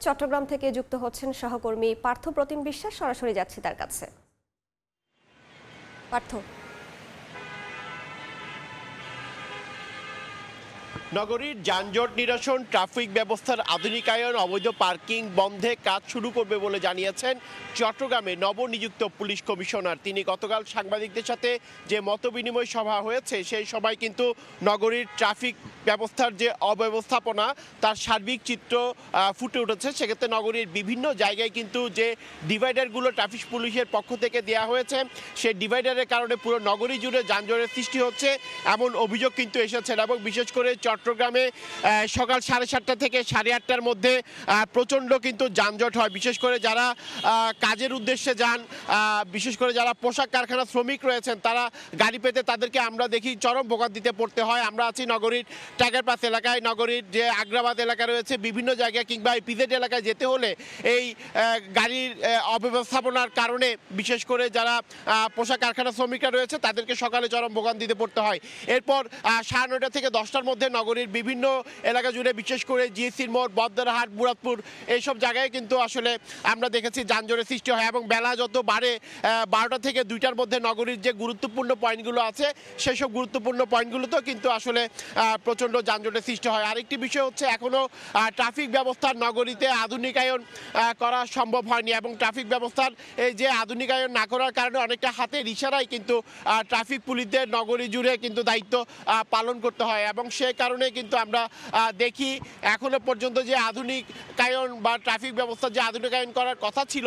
চট্টগ্রাম থেকে যুক্ত হচ্ছেন সহকর্মী পার্থ প্রতিম বিশ্বাস। সরাসরি যাচ্ছি তার কাছে। পার্থ, নগরীর যানজট নিরসন, ট্রাফিক ব্যবস্থার আধুনিকায়ন, অবৈধ পার্কিং বন্ধে কাজ শুরু করবে বলে জানিয়েছেন চট্টগ্রামে নবনিযুক্ত পুলিশ কমিশনার। তিনি গতকাল সাংবাদিকদের সাথে যে মতবিনিময় সভা হয়েছে সেই সভায় কিন্তু নগরীর ট্রাফিক ব্যবস্থার যে অব্যবস্থাপনা তার সার্বিক চিত্র ফুটে উঠেছে। সেক্ষেত্রে নগরীর বিভিন্ন জায়গায় কিন্তু যে ডিভাইডারগুলো ট্রাফিক পুলিশের পক্ষ থেকে দেওয়া হয়েছে সেই ডিভাইডারের কারণে পুরো নগরী জুড়ে যানজটের সৃষ্টি হচ্ছে এমন অভিযোগ কিন্তু এসেছেন। এবং বিশেষ করে চট্টগ্রামে সকাল 7:30 থেকে 8:30টার মধ্যে প্রচণ্ড কিন্তু যানজট হয়। বিশেষ করে যারা কাজের উদ্দেশ্যে যান, বিশেষ করে যারা পোশাক কারখানা শ্রমিক রয়েছেন তারা গাড়ি পেতে তাদেরকে আমরা দেখি চরম ভোগান্তিতে পড়তে হয়। আমরা আছি নগরীর টাইগার পাস এলাকায়, নগরীর যে আগ্রাবাদ এলাকা রয়েছে বিভিন্ন জায়গায় কিংবা পিজেড এলাকায় যেতে হলে এই গাড়ির অব্যবস্থাপনার কারণে বিশেষ করে যারা পোশাক কারখানা শ্রমিকরা রয়েছে তাদেরকে সকালে চরম ভোগান্তিতে পড়তে হয়। এরপর 9:30 থেকে 10টার মধ্যে নগরীর বিভিন্ন এলাকা জুড়ে বিশেষ করে জিএসির মোড়, বদ্দারহাট, মুরাদপুর এইসব জায়গায় কিন্তু আসলে আমরা দেখেছি যানজটের সৃষ্টি হয়। এবং বেলা যত বাড়ে 12টা থেকে 2টার মধ্যে নগরীর যে গুরুত্বপূর্ণ পয়েন্টগুলো আছে সেই সব গুরুত্বপূর্ণ পয়েন্টগুলোতেও কিন্তু আসলে প্রচণ্ড যানজটের সৃষ্টি হয়। আরেকটি বিষয় হচ্ছে এখনও ট্রাফিক ব্যবস্থার নগরীতে আধুনিকায়ন করা সম্ভব হয়নি এবং ট্রাফিক ব্যবস্থার এই যে আধুনিকায়ন না করার কারণে অনেকটা হাতের ইশারায় কিন্তু ট্রাফিক পুলিশদের নগরী জুড়ে কিন্তু দায়িত্ব পালন করতে হয়। এবং সেই কারণে কিন্তু আমরা দেখি এখনো পর্যন্ত যে আধুনিকায়ন বা ট্রাফিক ব্যবস্থা যে আধুনিকায়ন করার কথা ছিল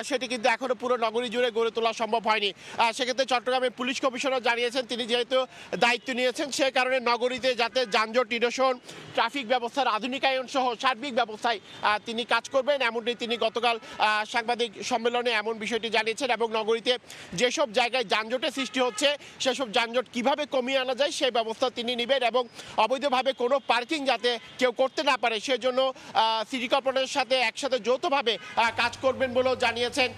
সেটি কিন্তু এখনো পুরো নগরী জুড়ে গড়ে তোলা সম্ভব হয়নি। সেক্ষেত্রে চট্টগ্রামের পুলিশ কমিশনার জানিয়েছেন তিনি যেহেতু দায়িত্ব নিয়েছেন সে কারণে নগরীতে যাতে যানজট নিরসন, ট্রাফিক ব্যবস্থার আধুনিকায়ন সহ সার্বিক ব্যবস্থায় তিনি কাজ করবেন এমনটি তিনি গতকাল সাংবাদিক সম্মেলনে এমন বিষয়টি জানিয়েছেন। এবং নগরীতে যেসব জায়গায় যানজটের সৃষ্টি হচ্ছে সেসব যানজট কিভাবে কমিয়ে আনা যায় সেই ব্যবস্থা তিনি নেবেন এবং অবৈধভাবে কোনো পার্কিং যাতে কেউ করতে না পারে সেজন্য সিটি কর্পোরেশনের সাথে একসাথে যৌথভাবে কাজ করবেন বলেও জানিয়েছেন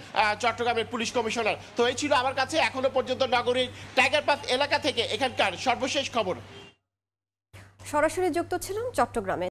চট্টগ্রামের পুলিশ কমিশনার। তো এই ছিল আমার কাছে এখনো পর্যন্ত নগরীর টাইগার পাস এলাকা থেকে এখানকার সর্বশেষ খবর। সরাসরি যুক্ত ছিলাম চট্টগ্রামে।